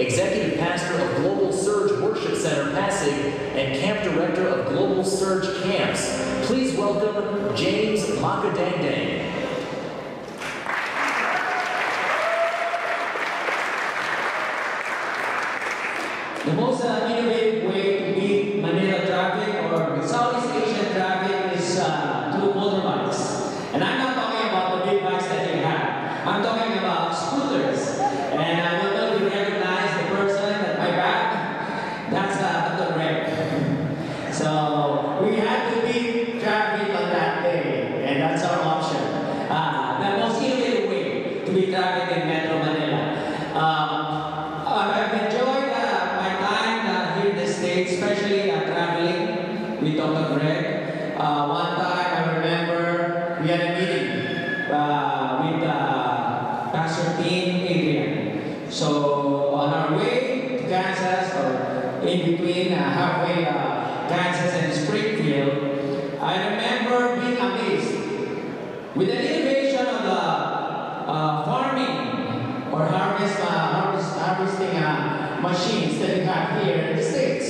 Executive Pastor of Global Surge Worship Center, Pasig, and Camp Director of Global Surge Camps. Please welcome James Makadangdang. The most innovative way to beat Manila traffic or Southeast Asian traffic is through motorbikes. And I'm not talking about the big bikes that you have. I'm talking about scooters. And I don't know if you recognize the person at my back. That's the wreck. So we had to beat traffic on that day, and that's our option. The most innovative way to beat traffic in Metro Manila. I've enjoyed my time here in the States, especially traveling with Dr. Greg. One time I remember we had a meeting with Pastor Dean Adrian. So on our way to Kansas, or in between halfway Kansas and Springfield, I remember being amazed with the innovation of the farming or harvesting machines that we have here in the States.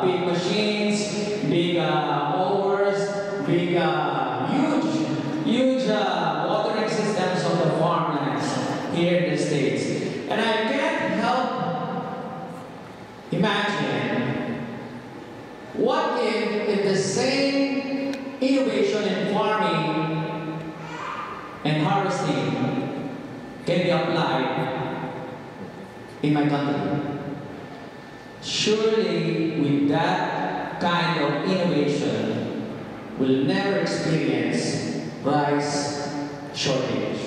Big machines, big mowers, big huge watering systems on the farmlands here in the States. And I can't help imagine what if the same innovation in farming and harvesting can be applied in my country. Surely, with that kind of innovation, we'll never experience price shortage.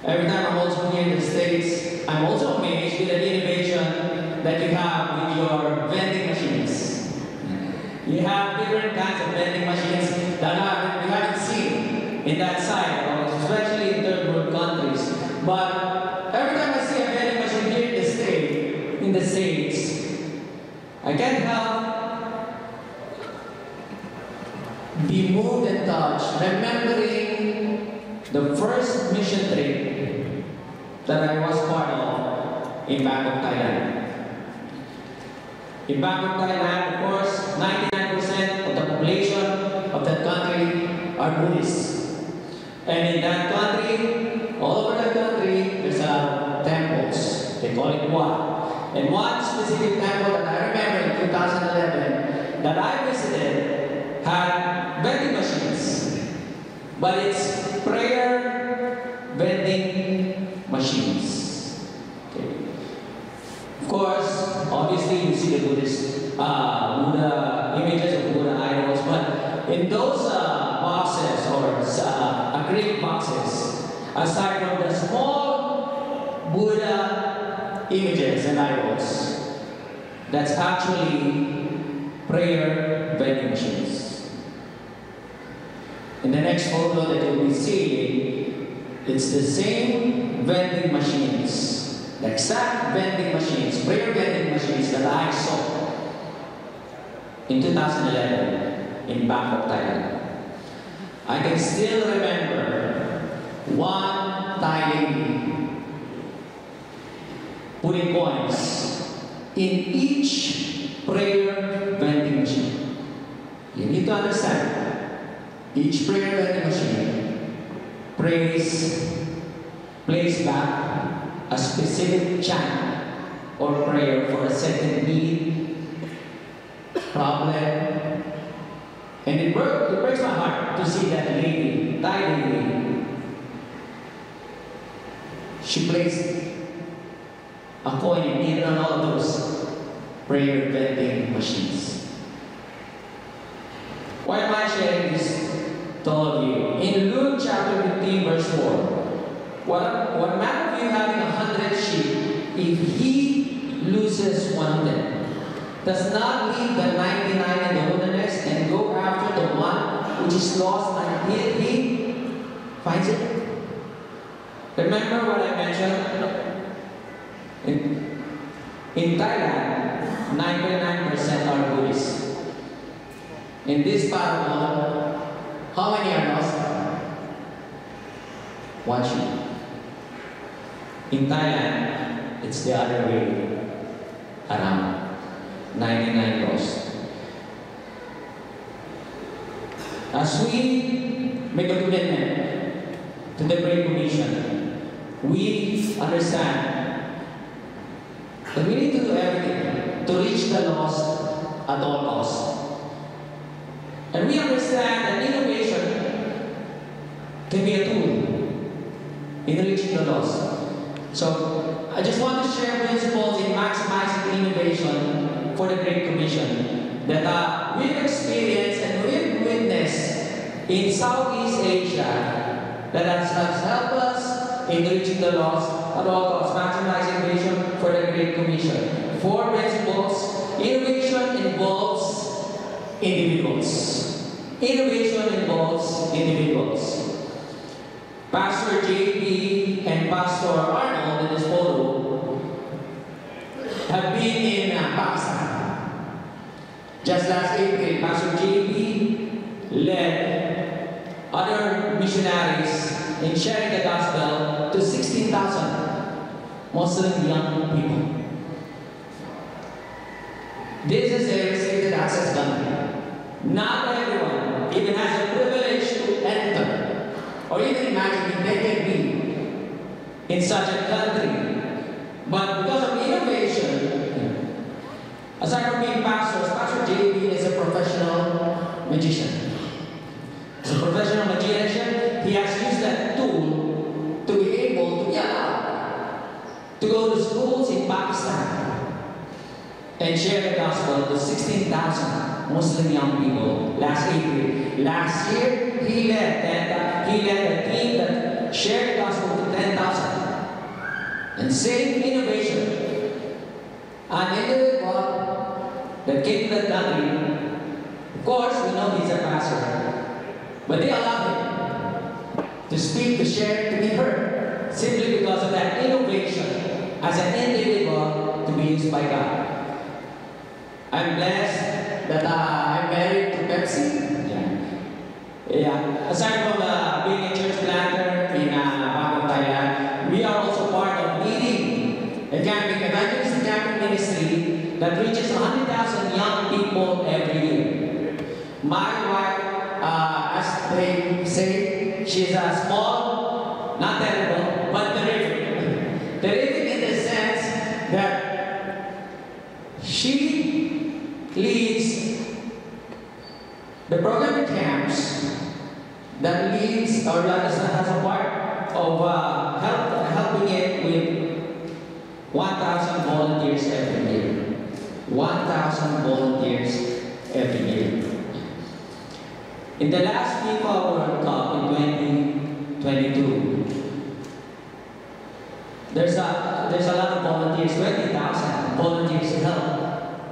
Every time I'm also here in the States, I'm also amazed with the innovation that you have with your vending machines. You have different kinds of vending machines that we haven't seen in that side, especially in third world countries. But every time I see a vending machine here in the States, I can't help be moved and touched, remembering the first mission trip that I was part of in Bangkok, Thailand. In Bangkok, Thailand, of course, 99% of the population of that country are Buddhists. And in that country, all over the country, there's temples. They call it Wat. And one specific temple that I remember in 2011 that I visited had vending machines. But it's prayer vending machines. Okay. Of course, obviously you see the Buddhist Buddha images of Buddha idols, but in those boxes or acrylic boxes, aside from the small Buddha images and idols, that's actually prayer vending machines. In the next photo that you'll be seeing, it's the same vending machines, the exact vending machines, prayer vending machines that I saw in 2011 in Bangkok, Thailand. I can still remember one Thai lady putting coins in each prayer vending machine. You need to understand, each prayer vending machine plays back a specific chant or prayer for a certain need, problem, and it breaks my heart to see that lady, Thai lady. She placed a coin in all of those prayer vending machines. Why am I sharing this to all of you? In Luke chapter 15, verse 4, what man of you having 100 sheep, if he loses one of them, does not leave the 99 in the wilderness and go after the one which is lost until he finds it? Remember what I mentioned? In Thailand, 99% are Buddhists. In this parable, how many are lost? One sheep. In Thailand, It's the other way around. 99 lost. As we make a commitment to the Great Commission, we understand that we need to do everything to reach the lost at all costs. And we understand that innovation can be a tool in reaching the lost. So I just want to share principles in maximizing innovation for the Great Commission that we've experienced and we've witnessed in Southeast Asia that has helped us in reaching the lost at all costs, maximizing innovation for the Great Commission. 4 principles. Innovation involves individuals. Innovation involves individuals. Pastor JP and Pastor Arnold in this photo have been in Pakistan. Just last April, Pastor JP led other missionaries in sharing the gospel to 16,000 Muslim young people. This is a restricted access country. Not everyone even has a privilege to enter or even imagine if they can be in such a country. But because of innovation, aside from being pastors, Pastor JB is a professional magician. As a professional magician, he has used that tool to be able to be allowed to go to schools in Pakistan and share the gospel to 16,000 Muslim young people last April. Last year, he led a team that shared the gospel to 10,000. And same innovation, an individual that came to the country, of course, we know he's a pastor, but they allowed him to speak, to share, to be heard, simply because of that innovation as an individual to be used by God. I'm blessed that I'm married to Pepsi. Yeah. Aside from being a church planter in Bangkok, Thailand, we are also part of leading a camping evangelistic camping ministry that reaches 100,000 young people every year. My wife, as they say, she's small, not terrible, but terrific. Terrific in the sense that she leads the program camps that leads or that has a part of helping it with 1,000 volunteers every year. 1,000 volunteers every year. In the last FIFA World Cup in 2022, there's a lot of volunteers, 20,000 volunteers to help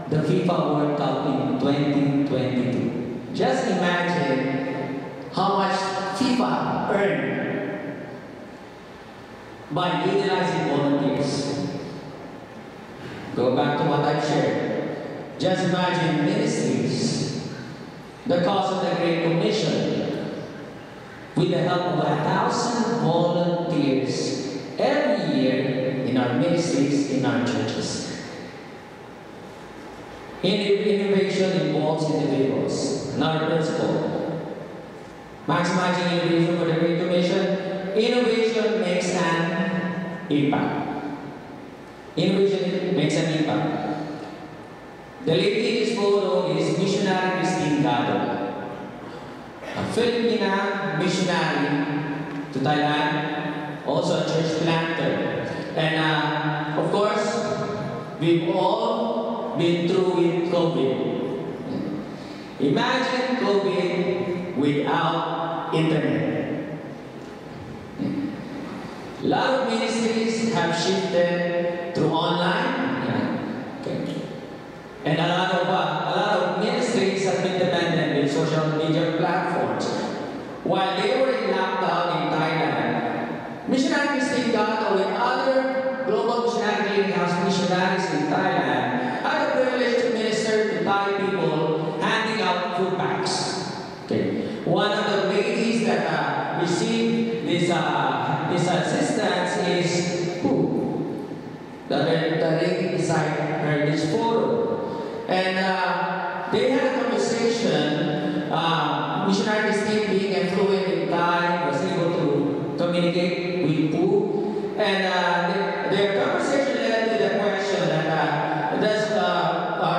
the FIFA World Cup in 2022. Just imagine how much FIFA earned by utilizing volunteers. Go back to what I've shared. Just imagine ministries, the cause of the Great Commission, with the help of 1,000 volunteers every year in our ministries, in our churches. Innovation involves individuals. Another principle. Maximizing innovation for the Great Commission. Innovation makes an impact. Innovation makes an impact. The lady in this photo is missionary Christine Gado, a Filipina missionary to Thailand, also a church planter. And of course, we've all been through with COVID. Imagine COVID without internet. A lot of ministries have shifted to online. Okay. And a lot of ministries have been dependent with social media platforms. While they were in lockdown in Thailand, Missionary Christine Gato and other global missionary clearing house missionaries in Thailand had the privilege to minister to Thai people, handing out food packs. Okay. One of the ladies that received this assistance is who? the Inside Heritage Forum. And they had a conversation. Missionary Christine, being fluent in Thai, was able to communicate with Pooh. And their conversation led to the question that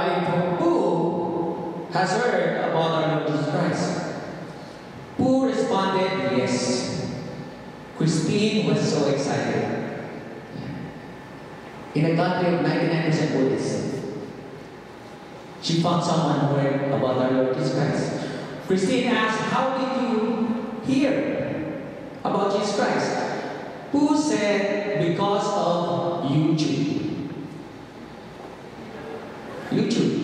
if Pooh has heard about our Lord Jesus Christ. Pooh responded, yes. Christine was so excited. In a country of 99% Buddhists, she found someone who heard about our Lord Jesus Christ. Christine asked, how did you hear about Jesus Christ? Pooh said, because of YouTube. YouTube.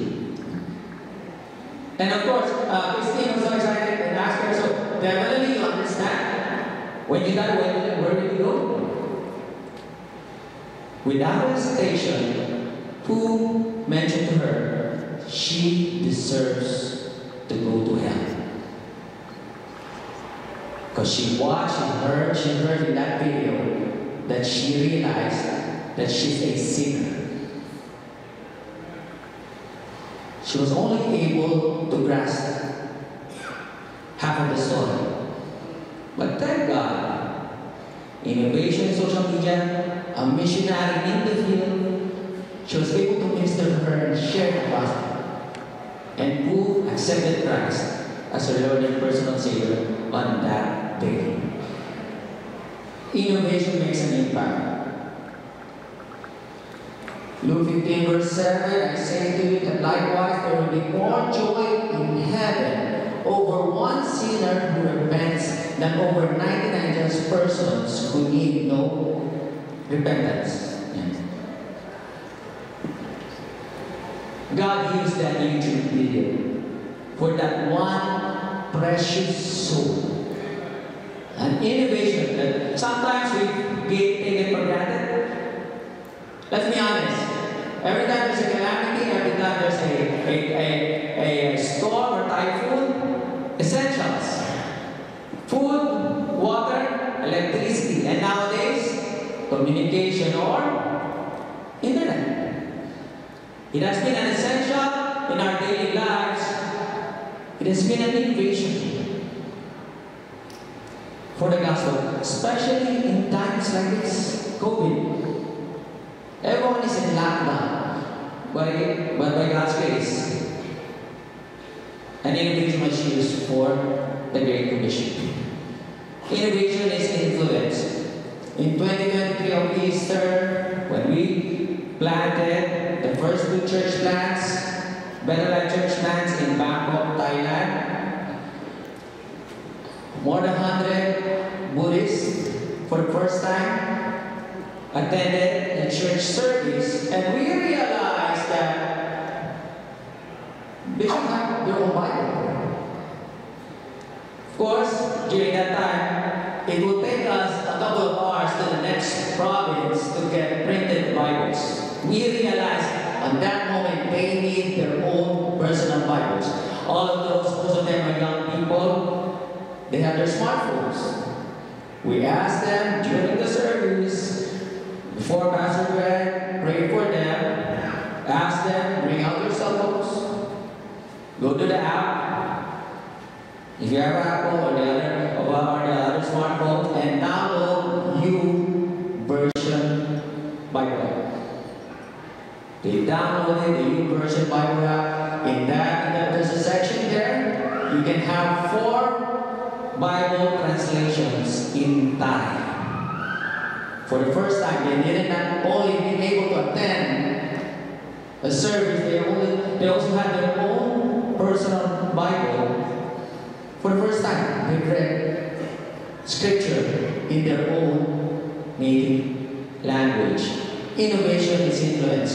And of course, Christine was so excited and asked her, so definitely you understand. When you die, where will you go? Without hesitation, Pooh mentioned to her, she deserves to go to hell. Because she watched and she heard in that video that she realized that she's a sinner. She was only able to grasp half of the story. But thank God, innovation in social media, a missionary in the field, she was able to minister to her and share the gospel. And Pooh accepted Christ as her Lord and personal Savior on that day. Innovation makes an impact. Luke 15 verse 7, I say to you that likewise there will be more joy in heaven over one sinner who repents than over 99 just persons who need no repentance. God used that YouTube video for that one precious soul. An innovation that sometimes we take it for granted. Let's be honest. Every time there's a calamity, every time there's a storm or typhoon, essentials. Food, water, electricity, and nowadays, communication or internet. It has been an essential in our daily lives. It has been an innovation for the gospel, especially in times like this, COVID. Everyone is in lockdown, but by God's grace, an innovation was used for the Great Commission. Innovation is influence. In 2023 on Easter, when we planted the first two church plants, Better Life Church plants in Bangkok, Thailand, more than 100 Buddhists for the first time attended the church service, and we realized that they should have their own Bible. Of course, during that time, it would take us a couple of hours to the next province to get printed Bibles. We realized at that moment they need their own personal Bibles. All of those, most of them are young people, they have their smartphones. We asked them during the service, before Pastor Greg prayed for them, ask them, bring out your cell phones, go to the app, if you have Apple or the other smartphone, and download YouVersion Bible. They downloaded the YouVersion Bible app. In that, there's a section there. You can have 4 Bible translations in Thai. For the first time, they didn't not only be able to attend a service, they also had their own personal Bible. For the first time, they read Scripture in their own native language. Innovation is influence.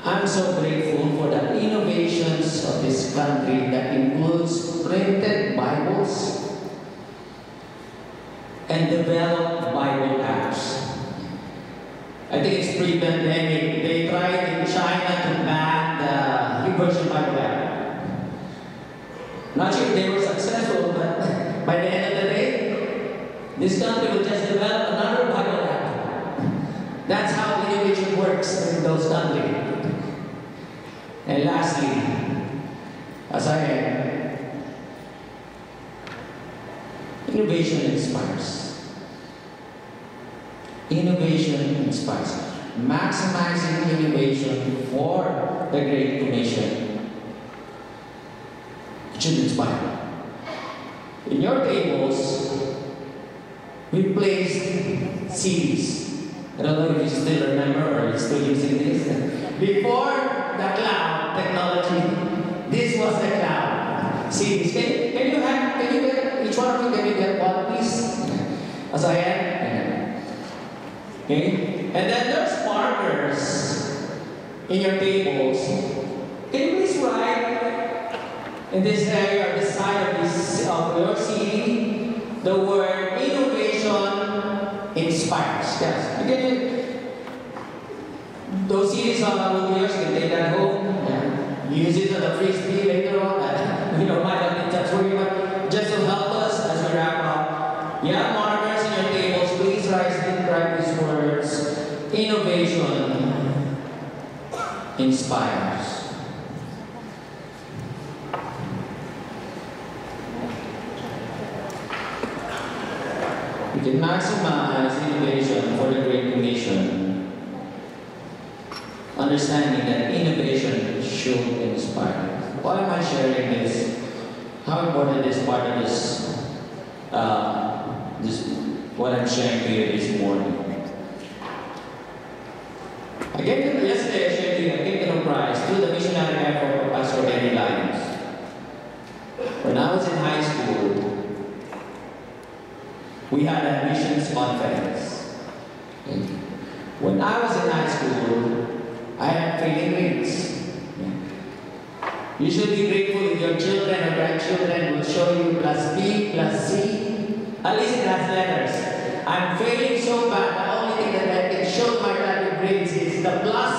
I'm so grateful for the innovations of this country that includes printed Bibles and developed Bible apps. I think it's pre-pandemic. They tried in China to ban the YouVersion Bible app. Not sure if they were successful, but by the end of the day, this country will just develop another Bible app. That's how innovation works. And lastly, as I end, innovation inspires. Innovation inspires. Maximizing innovation for the Great Commission should inspire. In your tables, we placed CDs. I don't know if you still remember or you're still using this. Before the cloud technology, this was the cloud. CDs. Can you get, each one of you, can you get one, please? As I am. Okay? And then there's markers in your tables. Can you please write in this area, this side of your CD, the word innovation inspires. Yes. Again, those CDs are yours, you can take that home. Yeah. Use it as a frisbee later on. We don't mind that that's where you want. Just to help us as we wrap up. You have markers in your tables. Please write these words. Innovation inspires. We can maximize innovation for the Great Commission, understanding that innovation should inspire. Why am I sharing this? How important is part of this, what I'm sharing to you this morning? Yesterday I shared to you a Kingdom Prize through the missionary effort of Pastor Eddie Lyons. When I was in high school, we had a missions conference. When I was in high school, I had failing grades. You should be grateful if your children or grandchildren will show you plus B, plus C. At least it has letters. I'm failing so bad, the only thing that I can show my value grades is the plus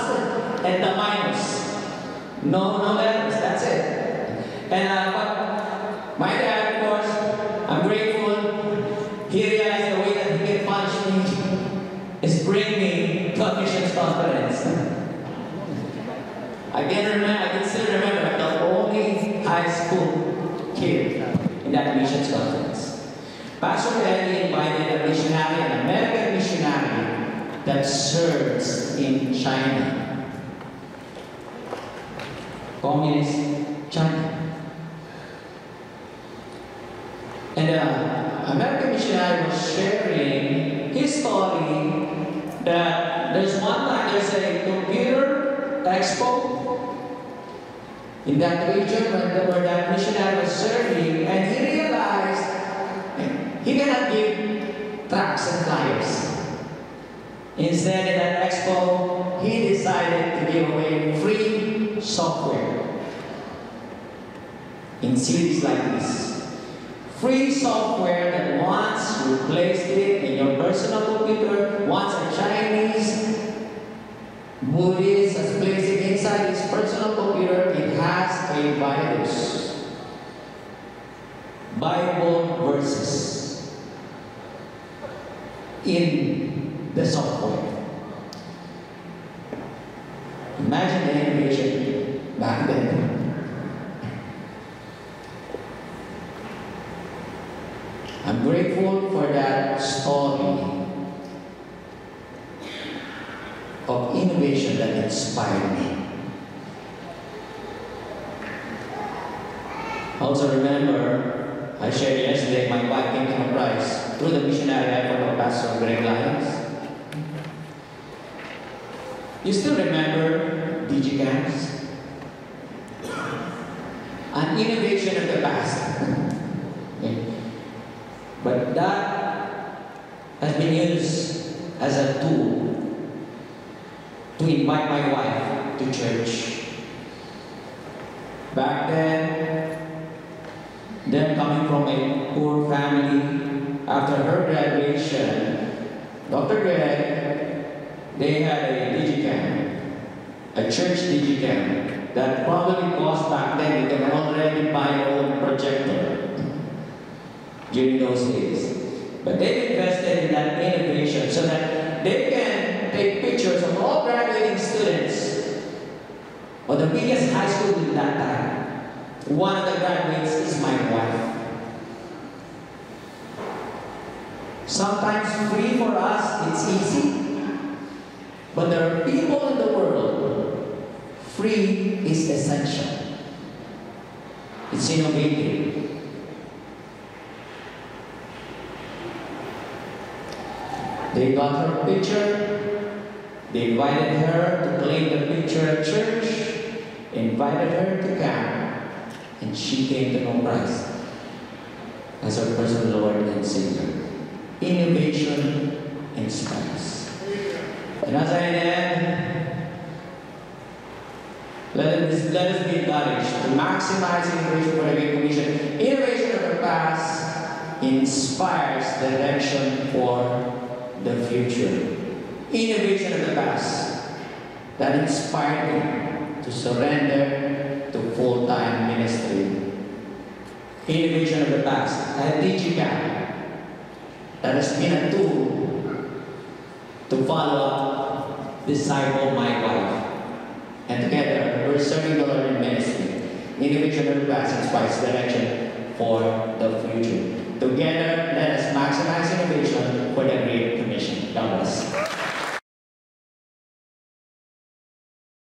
and the minus. No letters, that's it. And but my dad, of course, I'm grateful. He realized the way that he can punish me is bring me to a missions conference. I can still remember I'm the only high school kid in that missions conference. Pastor Eddie invited a missionary, an American missionary that serves in China. Communist China. And the American missionary was sharing his story that there's one time there's a computer expo in that region where that missionary was serving, and he realized he cannot give tracts and flyers. Instead, at that expo, he decided to give away free software in cities like this. Free software that once you placed it in your personal computer, once a Chinese Buddhist has placed it inside his personal computer, it has a virus. Bible verses in the software. Imagine the innovation back then. I'm grateful for that story of innovation that inspired me. I also remember, I shared yesterday, my wife came to a prize through the missionary effort of Pastor Greg Lyons. You still remember DigiCamps? An innovation of the past. But that has been used as a tool to invite my wife to church. Back then coming from a poor family, after her graduation, Dr. Greg, they had a DigiCam, a church DigiCam, that probably cost back then, you can already buy your own projector during those days. But they invested in that innovation so that they can take pictures of all graduating students or the biggest high school in that time. One of the graduates is my wife. Sometimes free for us, it's easy. But there are people in the world, free is essential. It's innovative. They got her picture. They invited her to claim the picture at church. Invited her to camp. And she came to know Christ as her personal Lord and Savior. Innovation inspires. And as I end, let us be encouraged to maximize innovation for the Great Commission. Innovation of the past inspires direction for the future. Innovation of the past that inspired me to surrender to full-time ministry. Innovation of the past at DigiCamp that has been a tool to follow up, disciple my wife. And together, we're serving the Lord in ministry. Innovation of the past inspires direction for the future. Together, let us maximize innovation for the Great Commission. God bless.